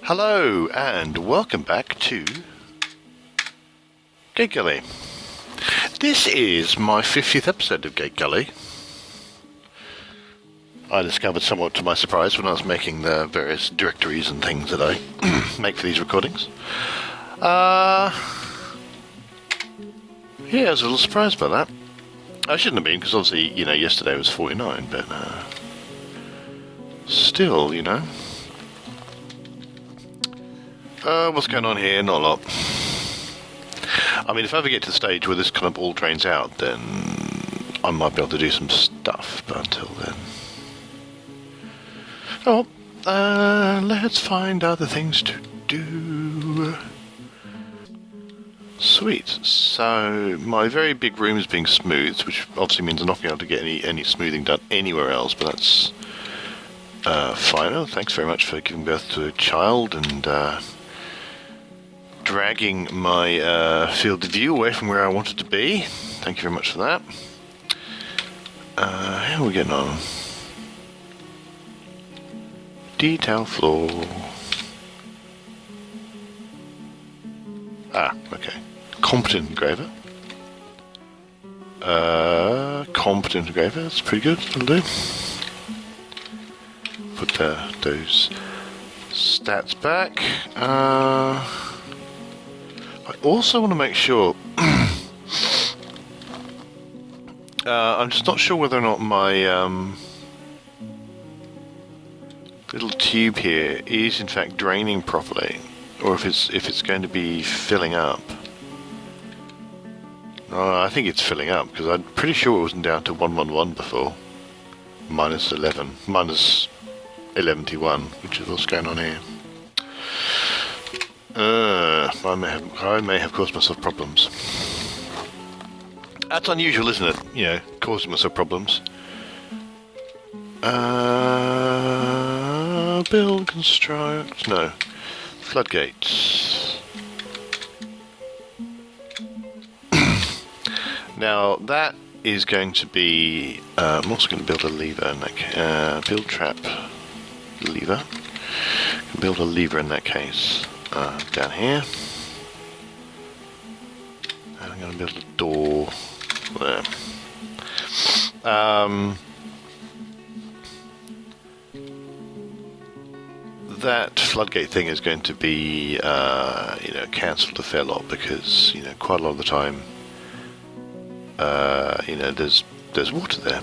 Hello and welcome back to Gategully. This is my 50th episode of Gategully. I discovered somewhat to my surprise when I was making the various directories and things that I make for these recordings. Yeah, I was a little surprised by that. I shouldn't have been, because obviously, yesterday was 49, but still, what's going on here? Not a lot. I mean, if I ever get to the stage where this kind of all drains out, then I might be able to do some stuff, but until then... let's find other things to do. Sweet. So, my very big room is being smoothed, which obviously means I'm not going to be able to get any smoothing done anywhere else, but that's fine. Oh, thanks very much for giving birth to a child and dragging my field of view away from where I wanted to be. Thank you very much for that. How are we getting on? Detail floor. Okay. Competent engraver. Competent engraver, that's pretty good, that'll do. Put those stats back. I also want to make sure... I'm just not sure whether or not my little tube here is in fact draining properly, or if it's going to be filling up. I think it's filling up, because I'm pretty sure it wasn't down to 111 before. Minus 1121, which is what's going on here. I may have caused myself problems. That's unusual, isn't it? Causing myself problems. Build, construct... No. Floodgates. Now, that is going to be... I'm also going to build a lever in that case. Build trap lever. Build a lever in that case. Down here. And I'm going to build a door there. That floodgate thing is going to be, cancelled a fair lot, because, quite a lot of the time, there's water there.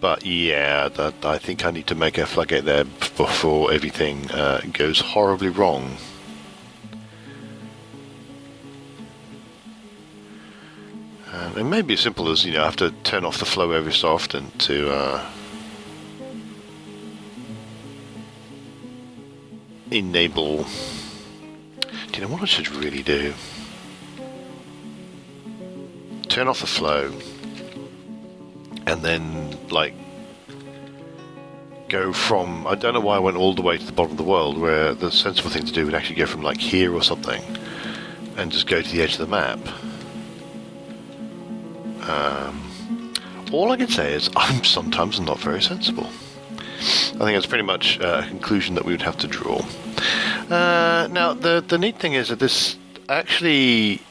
But yeah, I think I need to make a floodgate there before everything goes horribly wrong. It may be as simple as, I have to turn off the flow every so often to enable... Do you know what I should really do? Turn off the flow, and then, go from... I don't know why I went all the way to the bottom of the world, where the sensible thing to do would actually go from, here or something, and just go to the edge of the map. All I can say is I'm sometimes not very sensible. I think that's pretty much a conclusion that we would have to draw. Now, the neat thing is that this actually...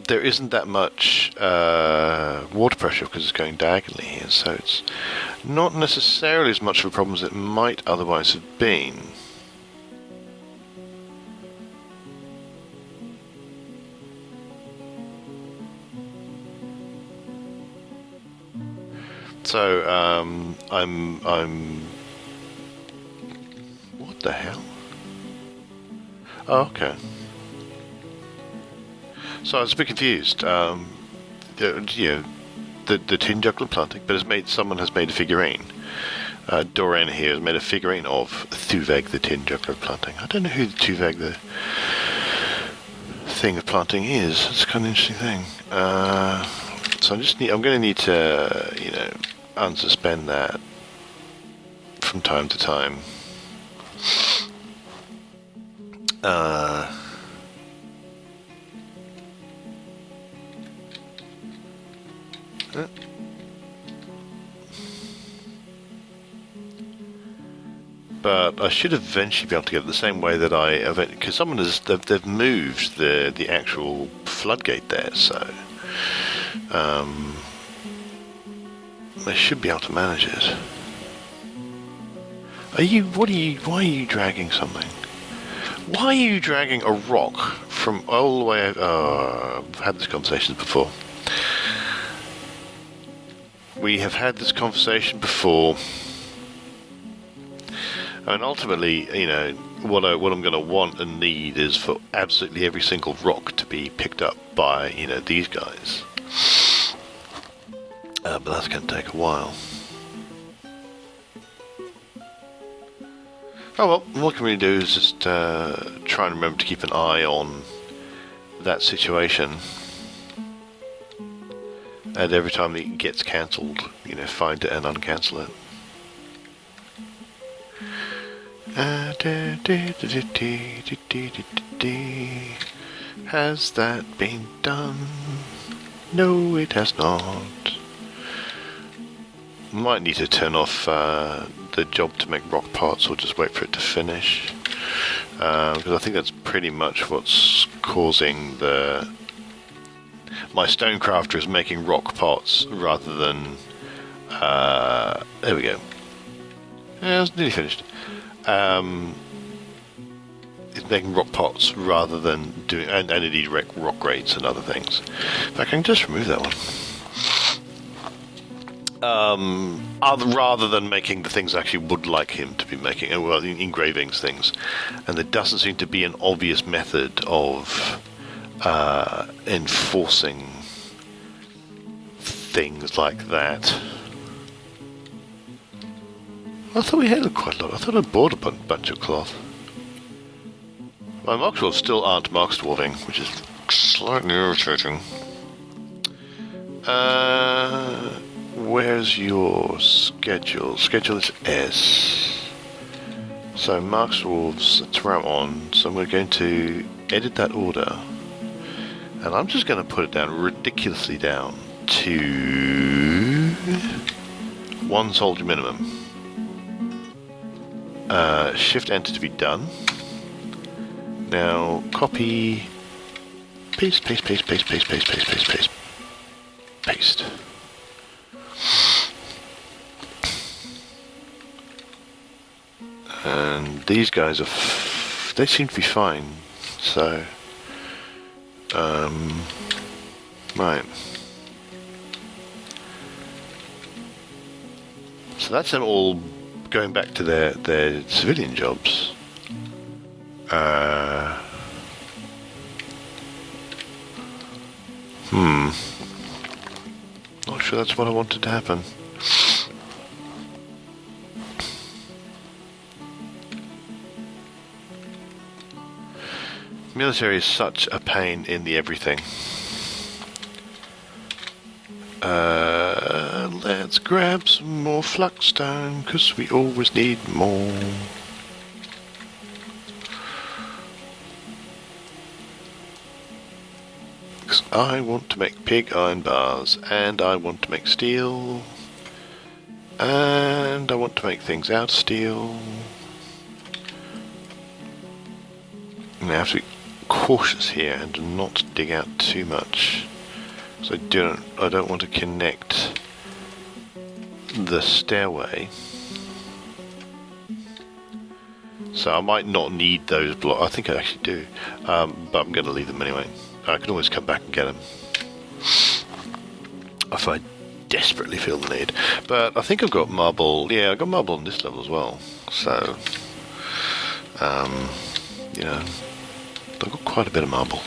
there isn't that much water pressure because it's going diagonally here, so it's not necessarily as much of a problem as it might otherwise have been. So, I'm... What the hell? Oh, okay. So I was a bit confused. The tin juggler planting, but someone has made a figurine. Doreen here has made a figurine of Thuveg the tin juggler planting. I don't know who Thuveg the thing of planting is. It's kind of an interesting thing. So I'm going to need to, unsuspend that from time to time. But I should eventually be able to get it the same way that because someone they've moved the actual floodgate there, so they should be able to manage it. Why are you dragging something? Why are you dragging a rock from all the way? I've had this conversation before. We have had this conversation before. And ultimately, what I'm going to want and need is for absolutely every single rock to be picked up by, these guys. But that's going to take a while. Oh well, what can we do is just try and remember to keep an eye on that situation. And every time it gets cancelled, find it and uncancel it. Has that been done? No, it has not. Might need to turn off the job to make rock parts, or just wait for it to finish. Because I think that's pretty much what's causing my stonecrafter is making rock parts rather than... there we go. Yeah, it's nearly finished. It's making rock pots rather than doing, and indeed rock grates and other things. In fact, I can just remove that one. Rather than making the things I actually would like him to be making, well, engravings things, and there doesn't seem to be an obvious method of enforcing things like that. I thought we had quite a lot. I thought I bought a bunch of cloth. My mockdwarves still aren't mockdwarving, which is slightly irritating. Where's your schedule? Schedule is S. So mockdwarves, that's where I'm on. So we're going to edit that order. And I'm just going to put it down ridiculously down to 1 soldier minimum. Shift enter to be done. Now copy, paste. And these guys they seem to be fine. So, right. So that's them all going back to their civilian jobs. Not sure that's what I wanted to happen. Military is such a pain in the everything. Let's grab some more flux-stone, because we always need more. Because I want to make pig iron bars, and I want to make steel, and I want to make things out of steel. And I have to be cautious here and do not dig out too much. So I don't want to connect the stairway. So I might not need those blocks. I think I actually do, but I'm going to leave them anyway. I can always come back and get them if I desperately feel the need. But I think I've got marble. Yeah, I've got marble on this level as well. So, you know, I've got quite a bit of marble.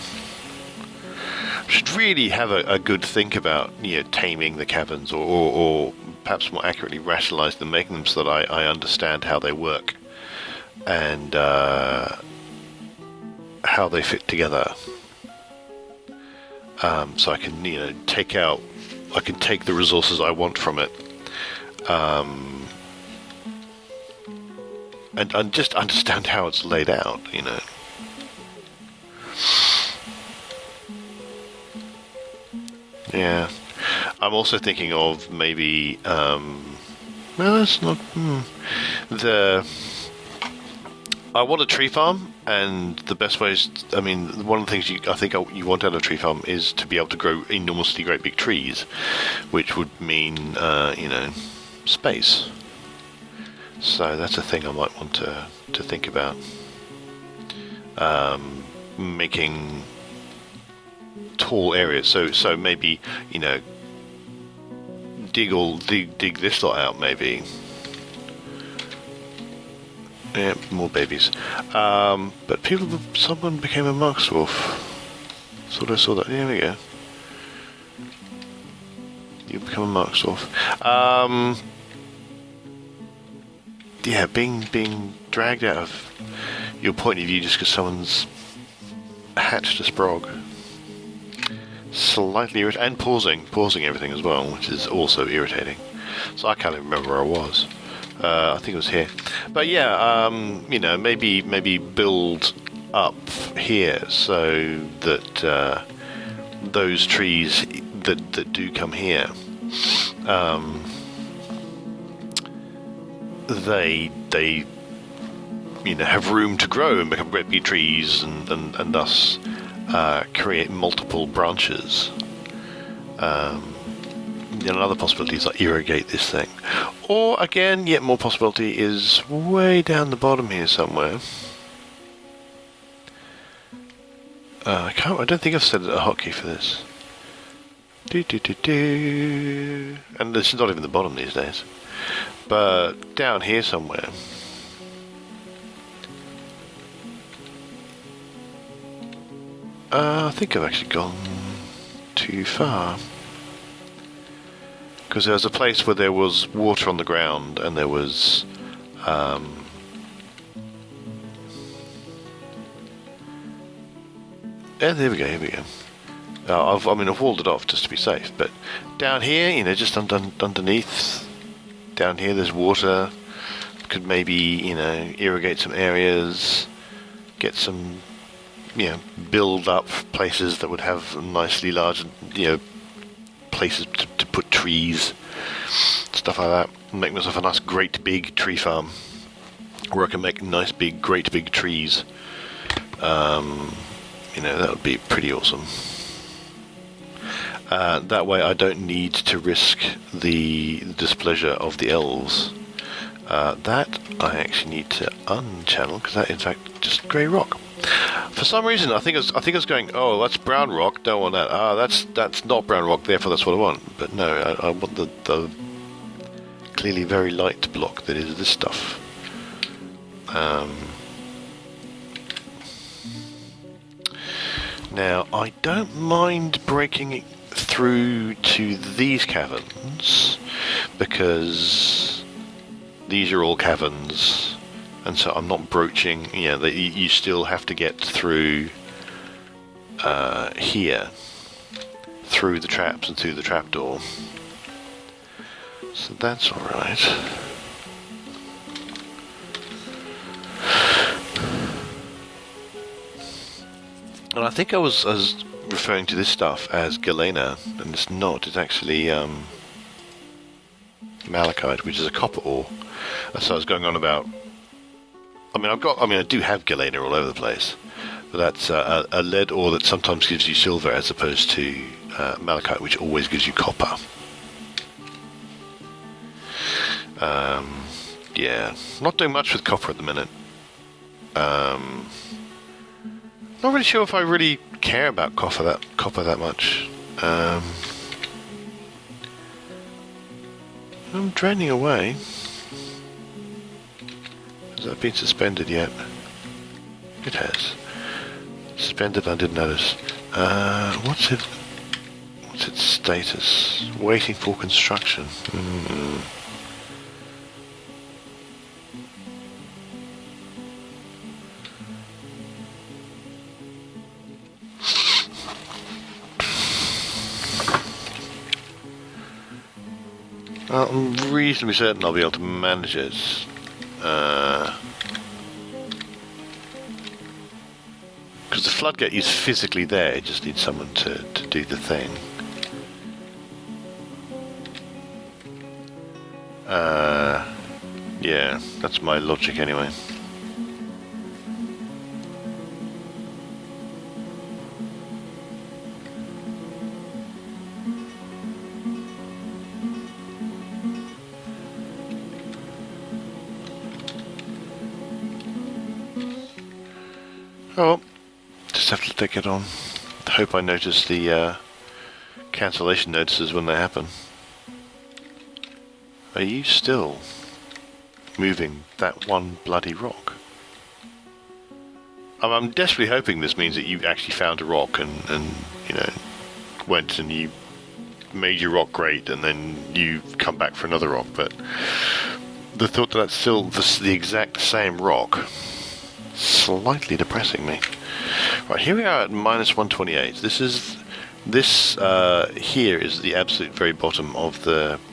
Should really have a good think about, you know, taming the caverns, or perhaps more accurately rationalize them, making them so that I understand how they work and how they fit together. So I can, you know, take the resources I want from it, and just understand how it's laid out, you know. Yeah, I'm also thinking of maybe. No, that's not. The I want a tree farm, and the best way is, I mean, one of the things I think you want out of a tree farm is to be able to grow enormously great big trees, which would mean, space. So that's a thing I might want to think about. Making tall areas. So maybe, dig this lot out, maybe. Yeah, more babies. But someone became a Marks Wolf. Thought I saw that. Yeah, there we go. You become a Marks Wolf. Yeah, being dragged out of your point of view just because someone's hatched a sprog. Slightly irritating, and pausing everything as well, which is also irritating. So I can't even remember where I was. I think it was here. But yeah, maybe build up here so that those trees that do come here, they have room to grow and become great big trees, and thus create multiple branches. Another possibility is like irrigate this thing. Or again, yet more possibility is way down the bottom here somewhere. I don't think I've set a hotkey for this. And this is not even the bottom these days. But down here somewhere. I think I've actually gone too far. Because there was a place where there was water on the ground, and there was yeah, here we go. I've walled it off just to be safe, but down here, just underneath, down here there's water. Could maybe, irrigate some areas, get some, build up places that would have nicely large, places to put trees, stuff like that. Make myself a nice great big tree farm where I can make nice big great big trees. That would be pretty awesome. That way I don't need to risk the displeasure of the elves. That I actually need to unchannel, because that in fact just grey rock. For some reason, I think I was going, oh, that's brown rock, don't want that. That's not brown rock, therefore that's what I want. But no, I want the clearly very light block that is this stuff. Now, I don't mind breaking it through to these caverns, because these are all caverns. And so I'm not broaching, you still have to get through here, through the traps and through the trapdoor. So that's alright. And I think I was referring to this stuff as galena, and it's not, it's actually malachite, which is a copper ore. So I was going on about, I do have galena all over the place, but that's a lead ore that sometimes gives you silver as opposed to malachite, which always gives you copper. Yeah, not doing much with copper at the minute. Not really sure if I really care about copper that much. I'm draining away. Has that been suspended yet? It has. Suspended, I didn't notice. What's its status? Waiting for construction. I'm reasonably certain I'll be able to manage it. Because the floodgate is physically there, it just needs someone to do the thing. Yeah, that's my logic anyway. Oh, just have to take it on. Hope I notice the cancellation notices when they happen. Are you still moving that one bloody rock? I'm desperately hoping this means that you actually found a rock and you know, went and you made your rock great and then you come back for another rock, but the thought that that's still the exact same rock, slightly depressing me. Right, here we are at minus 128. This here is the absolute very bottom of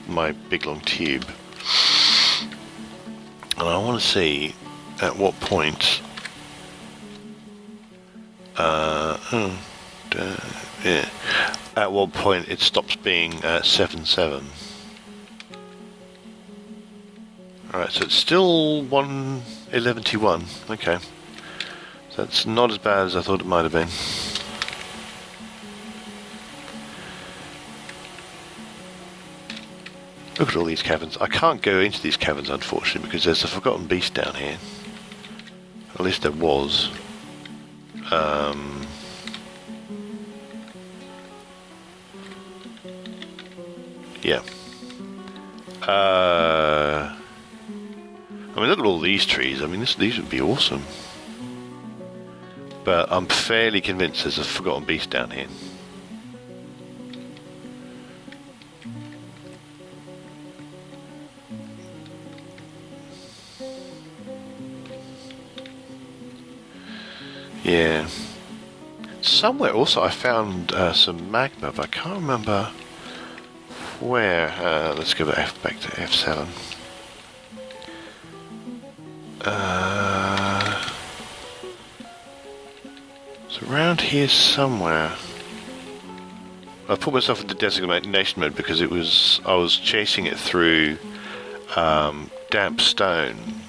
my big long tube, and I want to see at what point yeah, at what point it stops being 7-7. Alright, so it's still 111-1. Okay, so that's not as bad as I thought it might have been. Look at all these caverns. I can't go into these caverns, unfortunately, because there's a forgotten beast down here. At least there was. Yeah. I mean, look at all these trees. I mean, these would be awesome. But I'm fairly convinced there's a forgotten beast down here. Yeah. Somewhere also I found some magma, but I can't remember where. Let's go back to F7. It's around here somewhere. I put myself into designation mode because I was chasing it through damp stone.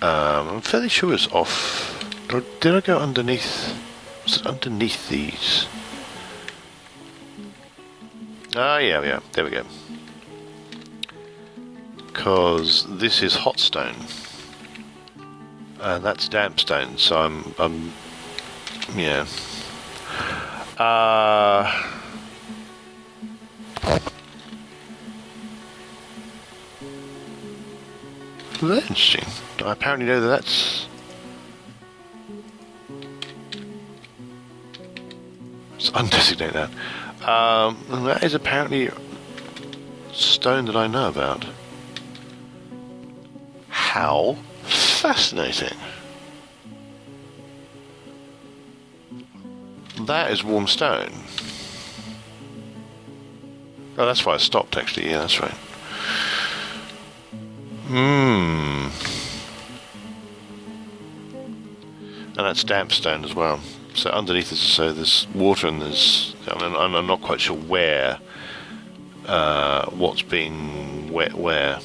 I'm fairly sure it's off. Or did I go underneath? Was it underneath these? Ah, yeah, there we go. Because this is hot stone, and that's damp stone. So I'm yeah. Well, that's interesting. I apparently know that's. Let's undesignate that. And that is apparently stone that I know about. How fascinating. That is warm stone. Oh, that's why I stopped, actually. Yeah, that's right. And that's damp stone as well. So underneath this, so there's water and there's. I mean, I'm not quite sure where. What's being wet where.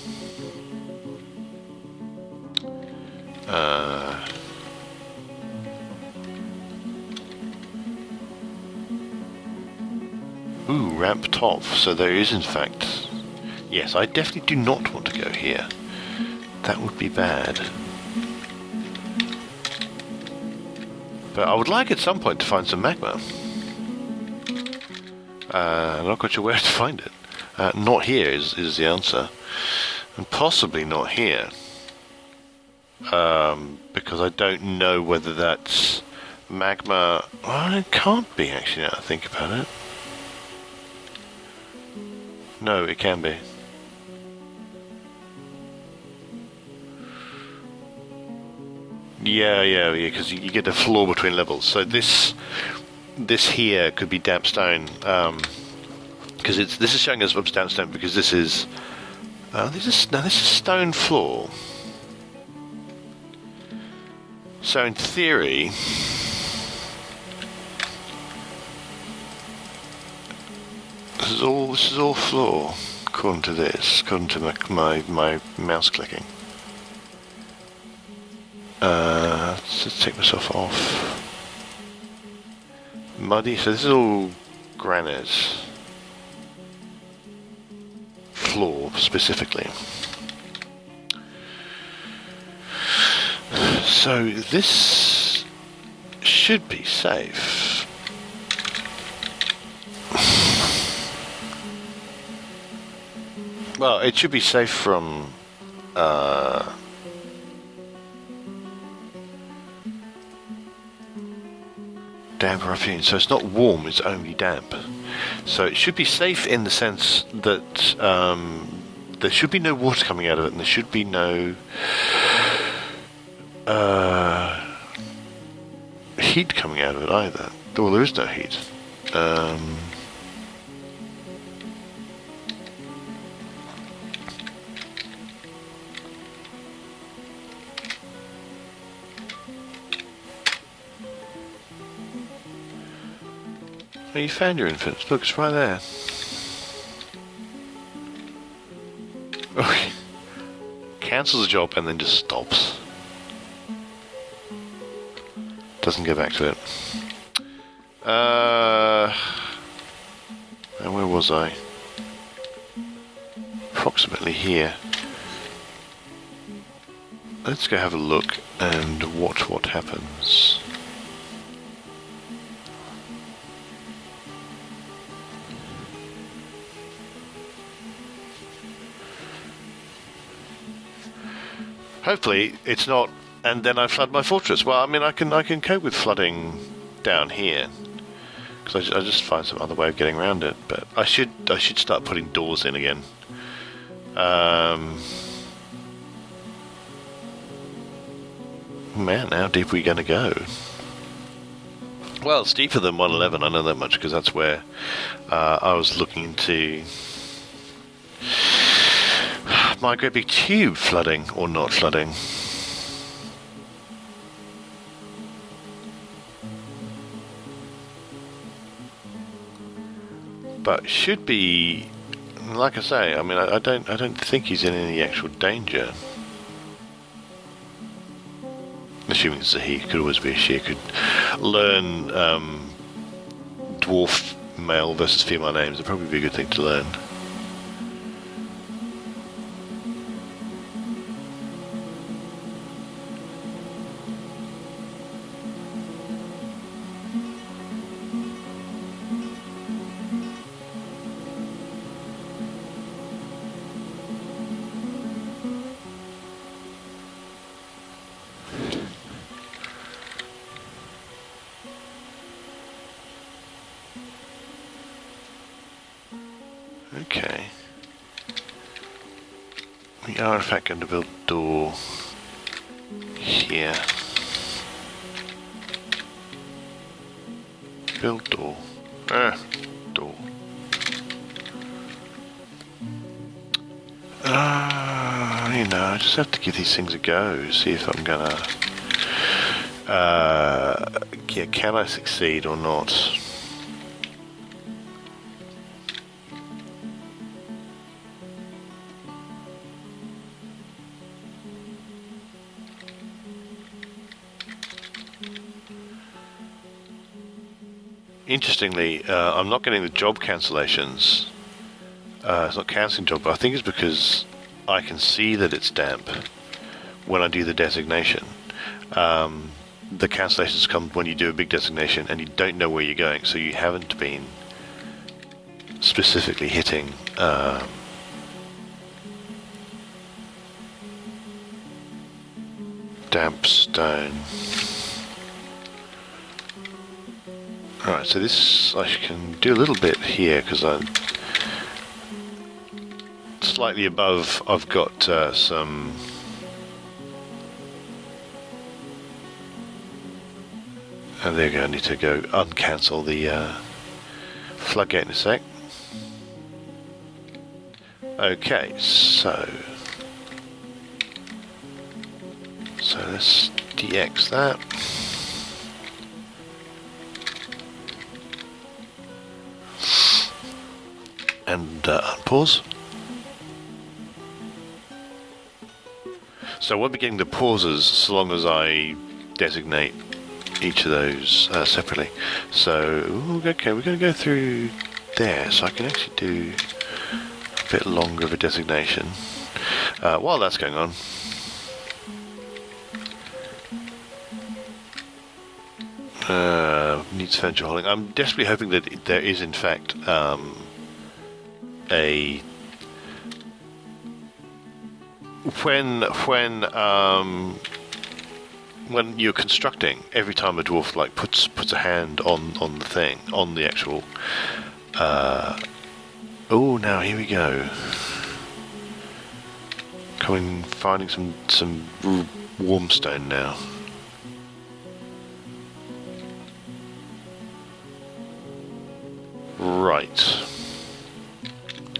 Ooh, ramp top. So there is, in fact. Yes, I definitely do not want to go here. That would be bad. But I would like at some point to find some magma. I'm not quite sure where to find it. Not here is the answer. And possibly not here. Because I don't know whether that's magma. Well, it can't be, actually, now I think about it. No, it can be. Yeah, because you get a floor between levels. So this here could be damp stone, because this is showing us what's damp stone because this is stone floor. So in theory, this is all floor. according to this, according to my mouse clicking. Let's just take myself off. Muddy, so this is all granite. Floor, specifically. So this should be safe. Well, it should be safe from damp or fumes. So it's not warm, it's only damp. So it should be safe in the sense that there should be no water coming out of it, and there should be no heat coming out of it either. Well, there is no heat. Oh, you found your infant. Look, it's right there. Okay. Cancels the job and then just stops. Doesn't go back to it. And where was I? Approximately here. Let's go have a look and watch what happens. Hopefully it's not, and then I flood my fortress. Well, I mean, I can cope with flooding down here, because I just find some other way of getting around it. But I should start putting doors in again. Man, how deep are we going to go? Well, it's deeper than 111. I know that much because that's where I was looking to. My great big tube flooding or not flooding. But should be, like I say, I mean, I don't think he's in any actual danger. Assuming it's a he, could always be a she. Could learn dwarf male versus female names. It'd probably be a good thing to learn. Okay. We are in fact going to build a door here. Build door. Door. You know, I just have to give these things a go, see if I'm gonna yeah, can I succeed or not? Interestingly, I'm not getting the job cancellations. It's not cancelling job, but I think it's because I can see that it's damp when I do the designation. The cancellations come when you do a big designation and you don't know where you're going, so you haven't been specifically hitting damp stone. Alright, so this I can do a little bit here because I'm slightly above. I've got some and there you go. I need to go uncancel the floodgate in a sec. Okay, so let's DX that. And unpause. So I won't be getting the pauses so long as I designate each of those separately. So, okay, we're going to go through there, so I can actually do a bit longer of a designation. While that's going on, needs furniture holding. I'm desperately hoping that there is in fact a when you're constructing, every time a dwarf like puts a hand on the thing, on the actual oh, now here we go. Finding some warm stone now. Right.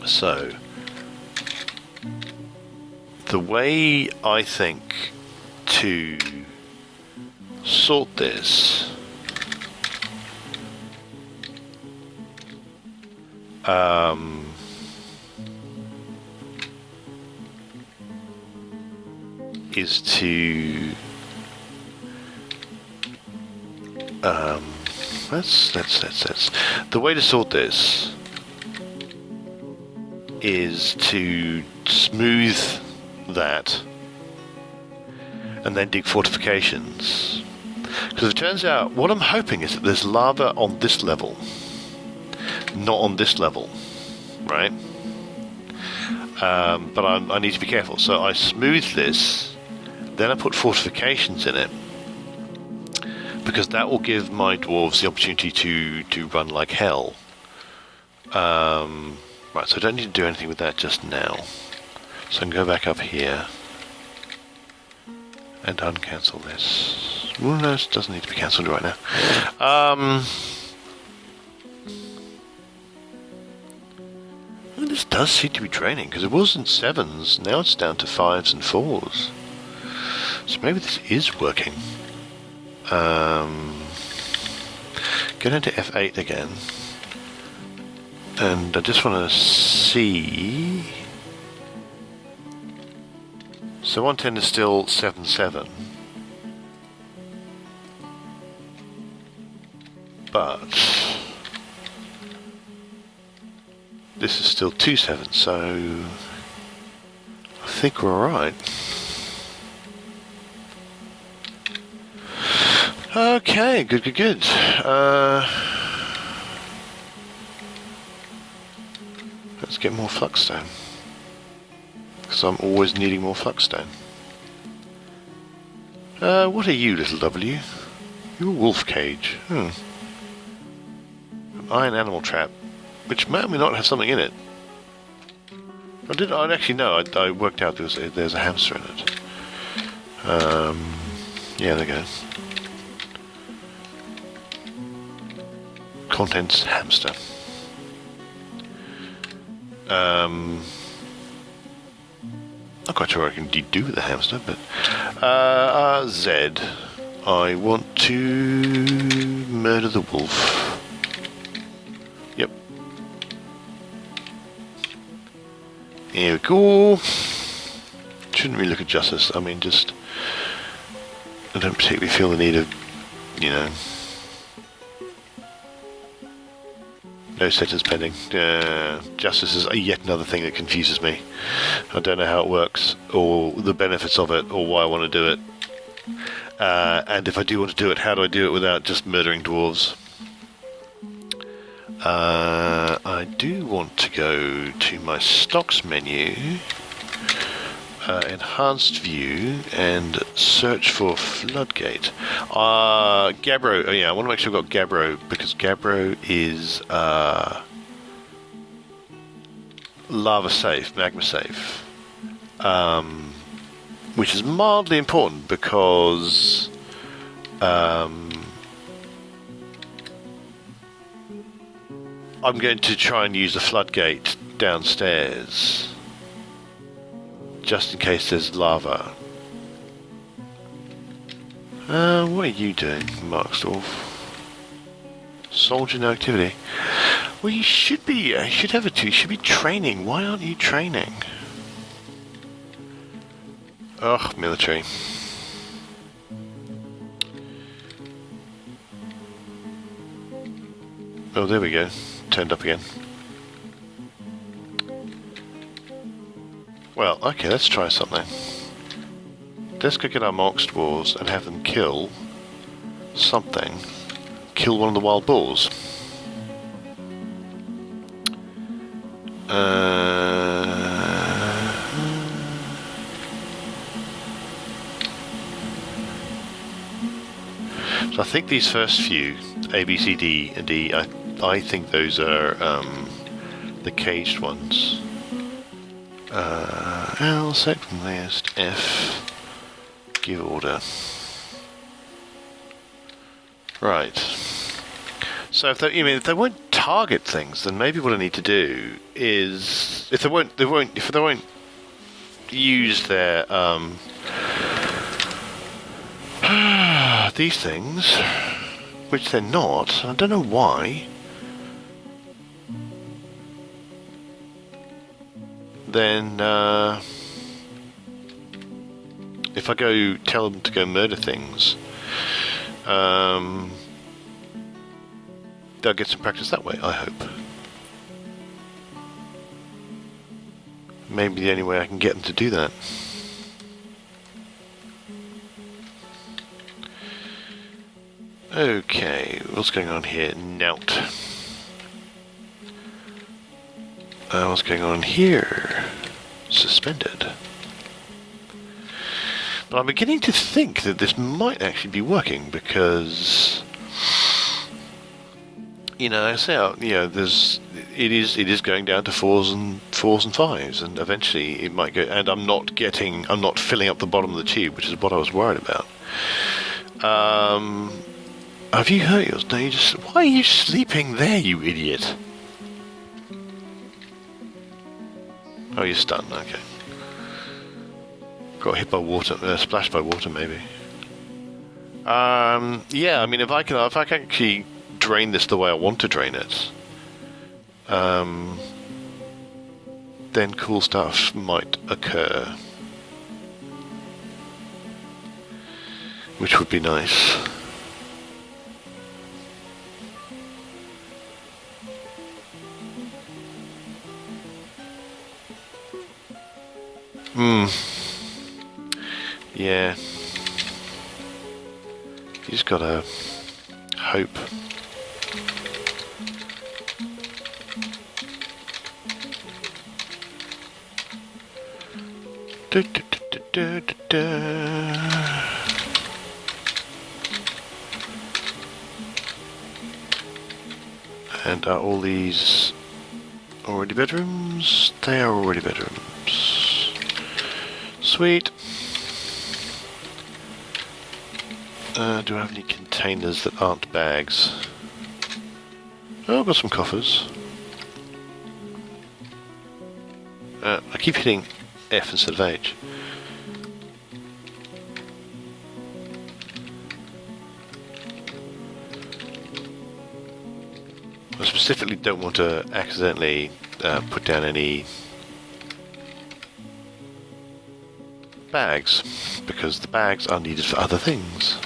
So the way I think to sort this is to let's the way to sort this is to smooth that and then dig fortifications, because it turns out what I'm hoping is that there's lava on this level, not on this level, right? But I need to be careful, so I smooth this, then I put fortifications in it, because that will give my dwarves the opportunity to run like hell. Right, so I don't need to do anything with that just now. So I can go back up here and uncancel this. Well, no, it doesn't need to be cancelled right now. Well, this does seem to be draining, because it was in 7s, now it's down to 5s and 4s. So maybe this is working. Go down to F8 again. And I just want to see... So 110 is still 7-7. But this is still 2-7, so I think we're alright. Okay, good. Let's get more fluxstone, because I'm always needing more fluxstone. What are you, little W? You're a wolf cage. An iron animal trap, which may or may not have something in it. I'd actually know. I worked out there's a hamster in it. Yeah, there goes. Contents hamster. Not quite sure what I can do with the hamster, but Z. I want to murder the wolf. Yep. Here we go. Shouldn't really look at justice. I mean, just I don't particularly feel the need of, you know. No setters pending. Justice is yet another thing that confuses me. I don't know how it works, or the benefits of it, or why I want to do it. And if I do want to do it, how do I do it without just murdering dwarves? I do want to go to my stocks menu, enhanced view, and search for floodgate. Gabbro. Oh yeah, I want to make sure I've got Gabbro, because Gabbro is lava safe, magma safe, which is mildly important because I'm going to try and use the floodgate downstairs just in case there's lava. What are you doing, Marksdorf? Soldier, no activity. Well, you should be. You should have it too. You should be training. Why aren't you training? Ugh, military. Oh, there we go. Turned up again. Well, okay, let's try something. Let's go get our Marks dwarves and have them kill something. Kill one of the wild boars. So I think these first few, A, B, C, D, and D, I think those are the caged ones. L, second last, F, give order. Right. So if they won't target things, then maybe what I need to do is, if they won't use their these things, which they're not. I don't know why. Then if I go tell them to go murder things, they'll get some practice that way, I hope. Maybe the only way I can get them to do that. Okay, what's going on here? Nout. What's going on here? Suspended. But I'm beginning to think that this might actually be working because, I say, it is going down to fours and fives, and eventually it might go. And I'm not filling up the bottom of the tube, which is what I was worried about. Have you hurt yours? No, why are you sleeping there, you idiot? Oh, you're stunned. Okay. Got hit by water, splashed by water, maybe. Yeah. I mean, if I can actually drain this the way I want to drain it, then cool stuff might occur, which would be nice. Yeah. You just gotta hope. And are all these already bedrooms? They are already bedrooms. Sweet. Do I have any containers that aren't bags? Oh, I've got some coffers. I keep hitting F instead of H. I specifically don't want to accidentally put down any bags, because the bags are needed for other things.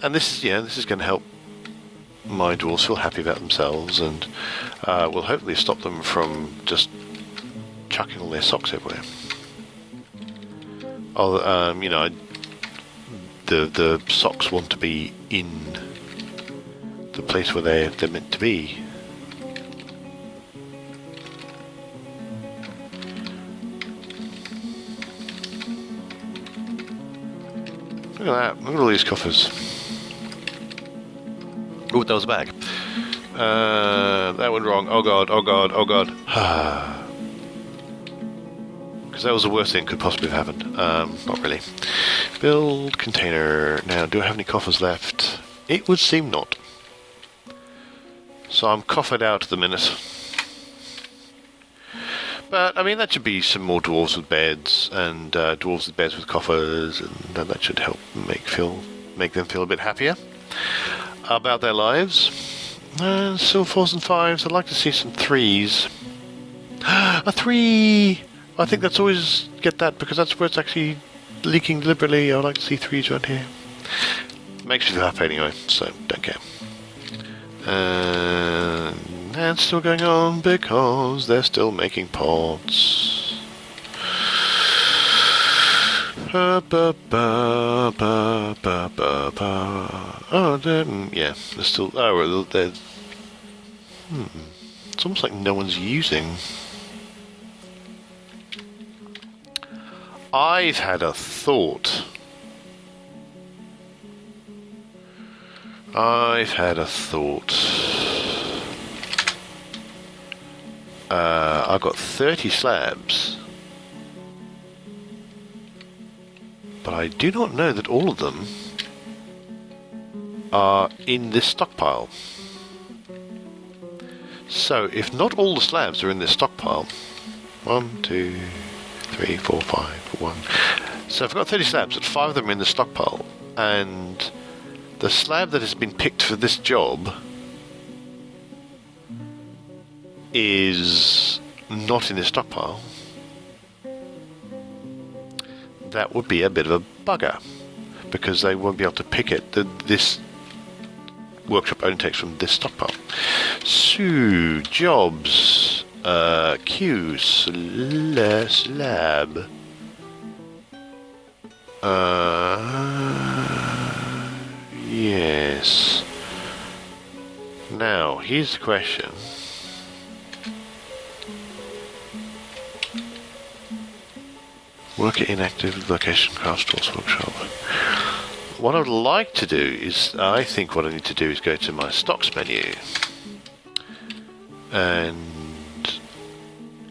And this is going to help my dwarves feel happy about themselves, and will hopefully stop them from just chucking all their socks everywhere. The socks want to be in the place where they're meant to be. Look at that. Look at all these coffers. Oh, that was a bag. That went wrong. Oh god, oh god, oh god. Because that was the worst thing that could possibly have happened. Not really. Build container. Now, do I have any coffers left? It would seem not. So I'm coffered out at the minute. But, I mean, that should be some more dwarves with beds, and dwarves with beds with coffers, and that should help make them feel a bit happier about their lives. Still fours and fives. I'd like to see some threes. A 3! I think that's always get that because that's where it's actually leaking deliberately. I like to see threes around here. Makes me feel happy anyway, so don't care. And it's still going on because they're still making pots. Oh, yeah, they're still. Oh, they're. It's almost like no one's using. I've had a thought. I've got 30 slabs. But I do not know that all of them are in this stockpile. So, if not all the slabs are in this stockpile... 1, 2, 3, 4, 5, 1... So I've got 30 slabs, but 5 of them are in the stockpile. And the slab that has been picked for this job is not in this stockpile. That would be a bit of a bugger, because they won't be able to pick it. This workshop only takes from this stockpile. So, jobs, Q, slab. Yes. Now, here's the question. Worker inactive, location, craft stores, workshop. What I would like to do is, I think what I need to do is go to my stocks menu and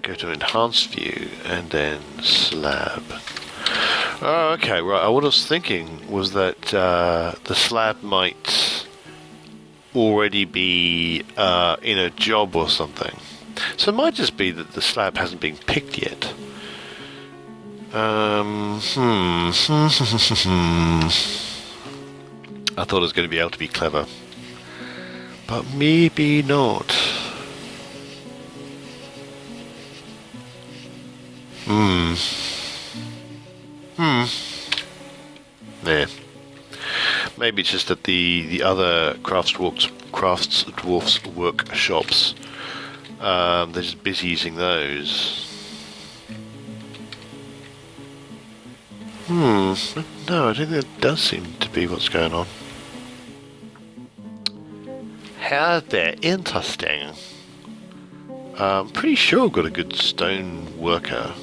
go to enhanced view and then slab. Oh, okay, right. What I was thinking was that the slab might already be in a job or something. So it might just be that the slab hasn't been picked yet. I thought it was going to be able to be clever, but maybe not. Yeah. Maybe it's just that the other Craftsdwarfs workshops, they're just busy using those. No, I think that does seem to be what's going on. How they're interesting. I'm pretty sure I've got a good stone worker.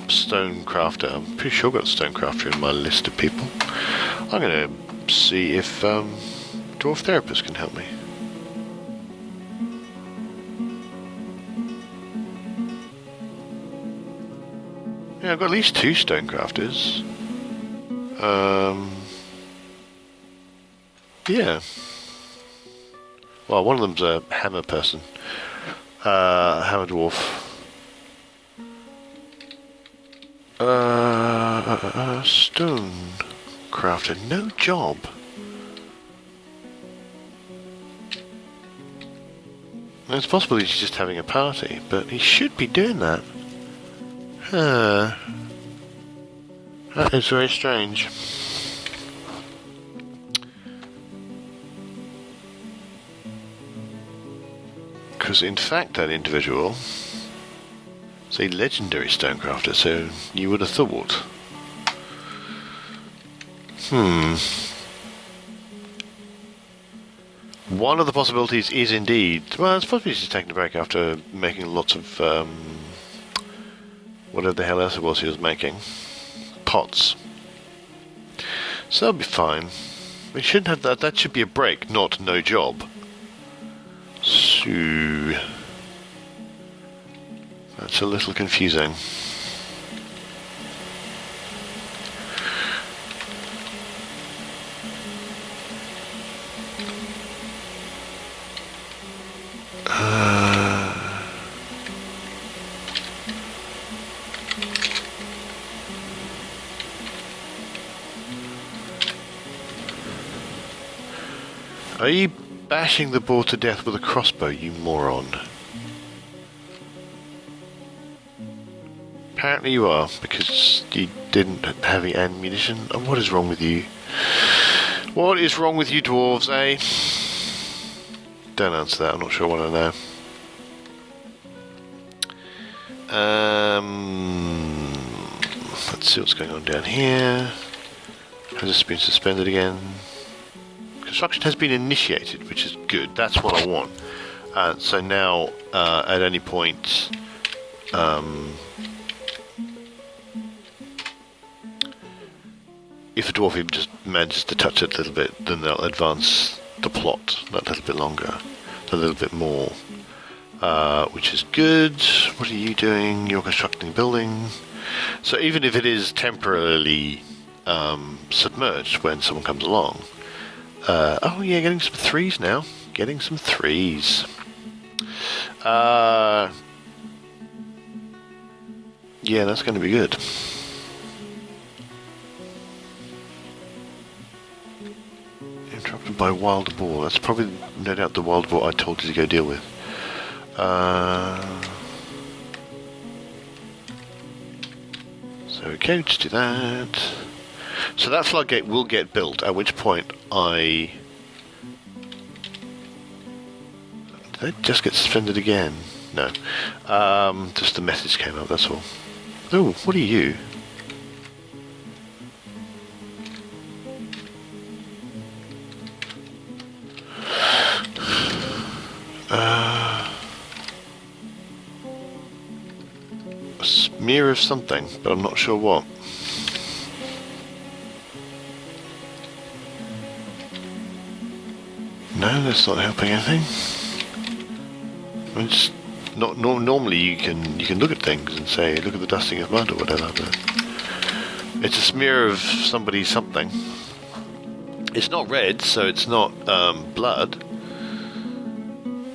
Stone crafter. I'm pretty sure I've got a stone crafter in my list of people. I'm going to see if Dwarf Therapist can help me. Yeah, I've got at least 2 stone crafters. Yeah. Well, one of them's a hammer person. Hammer dwarf. Stone crafter. No job. It's possible he's just having a party, but he should be doing that. That is very strange. Because in fact that individual is a legendary stonecrafter, so you would have thought. One of the possibilities is indeed... Well, it's possibly he's taking a break after making lots of... whatever the hell else it was he was making. Pots. So that'll be fine. We shouldn't have that. That should be a break, not no job. So... That's a little confusing. Are you bashing the boar to death with a crossbow, you moron. Apparently you are, because you didn't have any ammunition. Oh, what is wrong with you? What is wrong with you dwarves, eh? Don't answer that, I'm not sure what I know. Let's see what's going on down here. Has this been suspended again? Construction has been initiated, which is good. That's what I want. So now, at any point, if the dwarf even just manages to touch it a little bit, then they'll advance the plot a little bit longer, a little bit more, which is good. What are you doing? You're constructing a building. So even if it is temporarily submerged when someone comes along, oh yeah, getting some threes now. Getting some threes. Yeah, that's going to be good. Interrupted by wild boar. That's probably no doubt the wild boar I told you to go deal with. So okay, just do that. So that floodgate will get built, at which point Did they just get suspended again? No. Just the message came up, that's all. Oh, what are you? A smear of something, but I'm not sure what. No, that's not helping anything. It's not normally you can look at things and say, look at the dusting of mud or whatever, but it's a smear of somebody's something. It's not red, so it's not blood,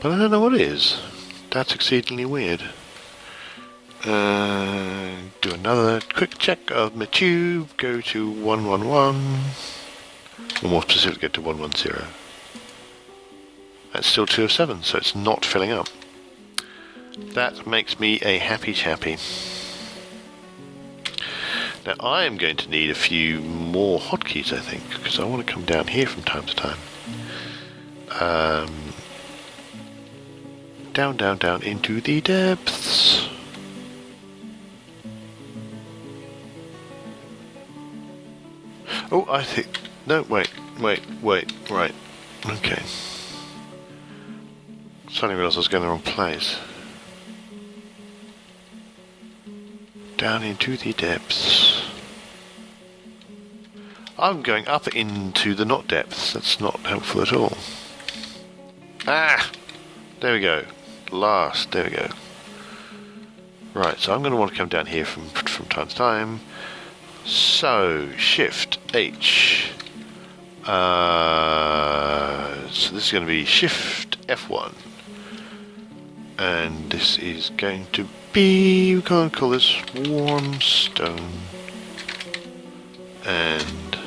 but I don't know what it is. That's exceedingly weird. Do another quick check of my tube. Go to 111, or more specifically, get to 110. That's still 2 of 7, so it's not filling up. That makes me a happy chappy. Now I am going to need a few more hotkeys, I think, because I want to come down here from time to time. Down, down, down into the depths. Oh, I think... No, wait, right. Okay. Suddenly realised I was going the wrong place. Down into the depths. I'm going up into the not depths. That's not helpful at all. Ah! There we go. There we go. Right, so I'm going to want to come down here from time to time. So, Shift H. So this is going to be Shift F1. And this is going to be, we're going to call this warm stone. And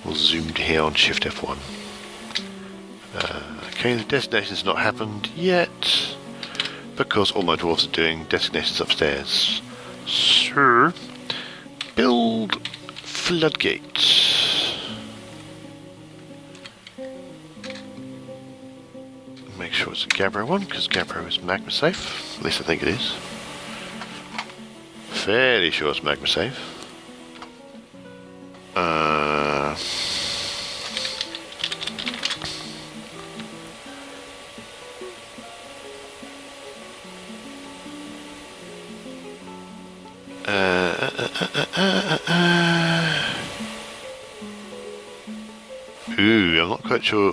we'll zoom here on Shift F1. Okay, the designation's not happened yet, because all my dwarves are doing designations upstairs. So, build floodgate. Make sure it's a Gabbro one, because Gabbro is magma safe. At least I think it is. Fairly sure it's magma safe. Ooh, I'm not quite sure.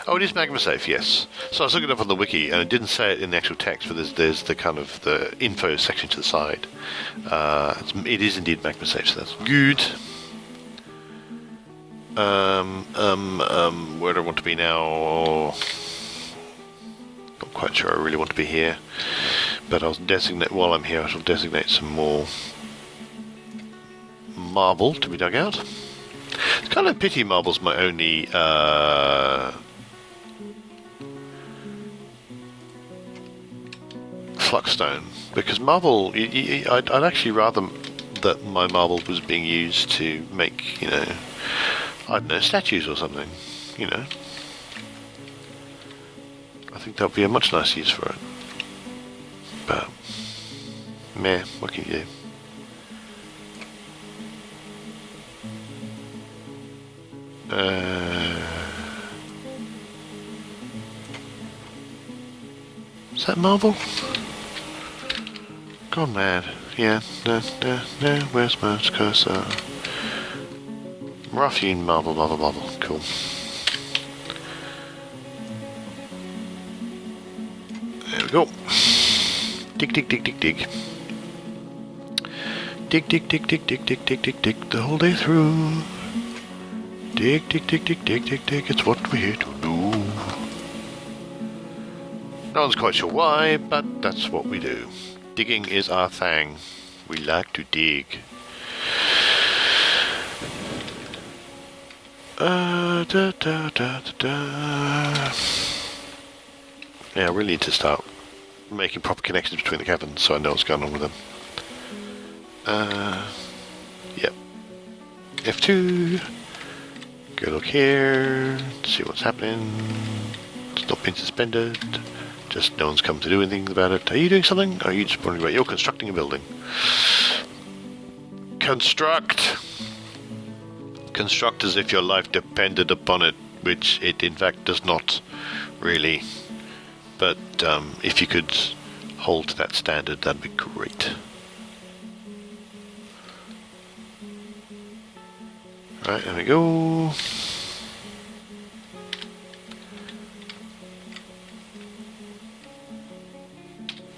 Oh, it is magma safe, yes. So I was looking up on the wiki, and it didn't say it in the actual text, but there's the kind of the info section to the side. It is indeed magma safe, so that's good. Where do I want to be now? Not quite sure. I really want to be here, but I'll designate while I'm here. I shall designate some more marble to be dug out. It's kind of a pity marble's my only fluxstone, because marble, I'd actually rather that my marble was being used to make, you know, I don't know, statues or something, you know. I think that would be a much nicer use for it. But, meh, what can you do? Is that marble? Gone mad. Yeah, no, where's my cursor? Ruffian marble, cool. There we go. Dig. Dig the whole day through. Dig, it's what we're here to do. No one's quite sure why, but that's what we do. Digging is our thing. We like to dig. Yeah, I really need to start making proper connections between the caverns so I know what's going on with them. Yep. F2. Go look here. See what's happening. It's not been suspended. Just no one's come to do anything about it. Are you doing something? Or are you just wondering about? You're constructing a building. Construct as if your life depended upon it, which it in fact does not really. But if you could hold to that standard, that'd be great. Right, there we go.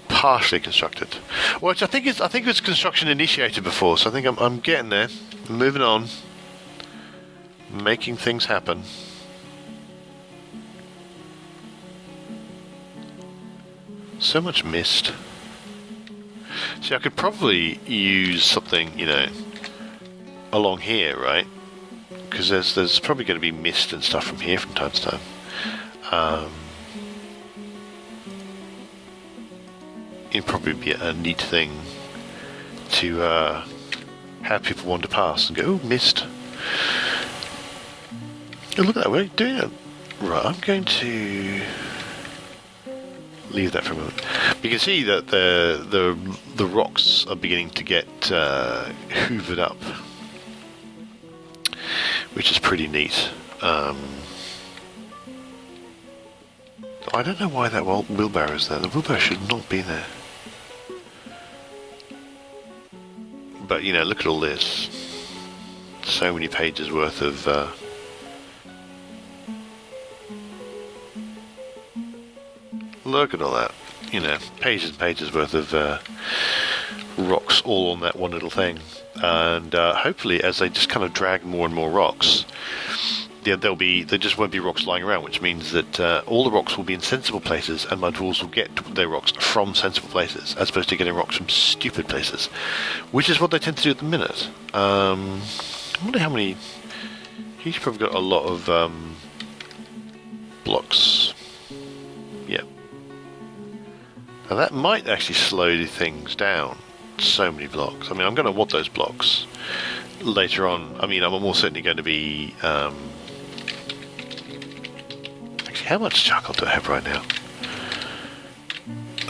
Partially constructed. Which I think it's construction initiated before, so I think I'm getting there. I'm moving on. Making things happen. So much mist. See, I could probably use something, you know, along here, right? Because there's probably going to be mist and stuff from here from time to time. It'd probably be a neat thing to have people wander past and go, oh, mist. Oh, look at that, we're doing it. Right, I'm going to leave that for a moment. You can see that the rocks are beginning to get hoovered up, which is pretty neat. I don't know why that wheelbarrow is there. The wheelbarrow should not be there. But, you know, look at all this. So many pages worth of... look at all that. You know, pages and pages worth of rocks all on that one little thing. And hopefully, as they just kind of drag more and more rocks, there just won't be rocks lying around, which means that all the rocks will be in sensible places, and my dwarves will get their rocks from sensible places, as opposed to getting rocks from stupid places, which is what they tend to do at the minute. I wonder how many... He's probably got a lot of blocks. Yeah. Now that might actually slow things down. So many blocks. I mean, I'm going to want those blocks later on. I mean, I'm more certainly going to be... How much charcoal do I have right now?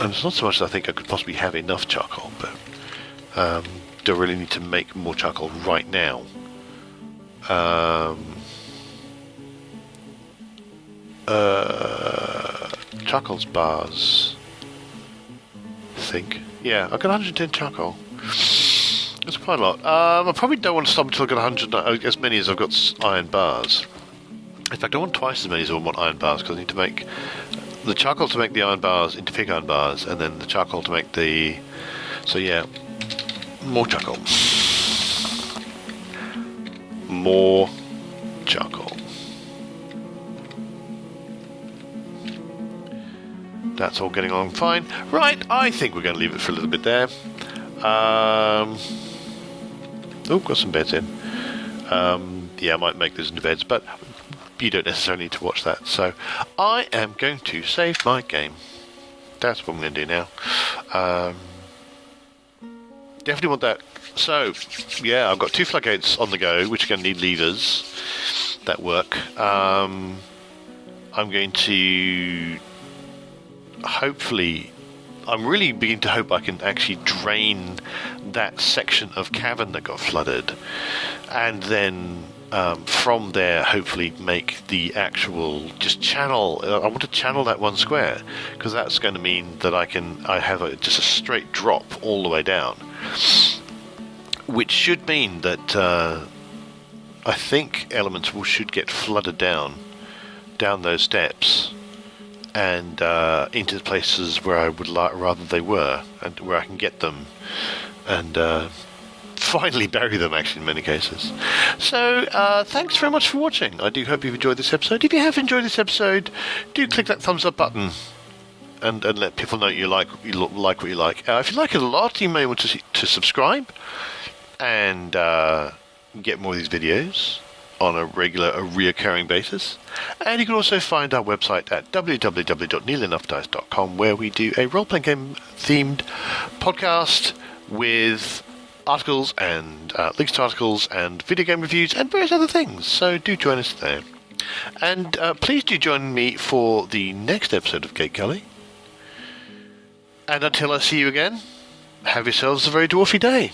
And it's not so much that I think I could possibly have enough charcoal, but do I really need to make more charcoal right now? Charcoal's bars, I think. Yeah, I've got 110 charcoal. That's quite a lot. I probably don't want to stop until I've got 100, as many as I've got iron bars. In fact, I want twice as many as I want iron bars, because I need to make the charcoal to make the iron bars into pig iron bars, and then the charcoal to make the... So yeah, more charcoal. More charcoal. That's all getting along fine. Right, I think we're going to leave it for a little bit there. Oh, got some beds in. Yeah, I might make those into beds, but you don't necessarily need to watch that. So I am going to save my game. That's what I'm going to do now. Definitely want that. So, yeah, I've got 2 floodgates on the go, which are going to need levers that work. I'm going to hopefully... I'm really beginning to hope I can actually drain that section of cavern that got flooded, and then from there hopefully make the actual just channel. I want to channel that 1 square, because that's going to mean that I have just a straight drop all the way down, which should mean that I think elements should get flooded down those steps and into places where I would rather they were, and where I can get them and finally bury them, actually, in many cases. So thanks very much for watching. I do hope you've enjoyed this episode. If you have enjoyed this episode, do click that thumbs up button and let people know you like what you like. If you like it a lot, you may want to subscribe and get more of these videos on a reoccurring basis. And you can also find our website at www.neelenoughdice.com, where we do a role-playing game themed podcast with articles and links to articles and video game reviews and various other things. So do join us there. And please do join me for the next episode of Gategully. And until I see you again, have yourselves a very dwarfy day.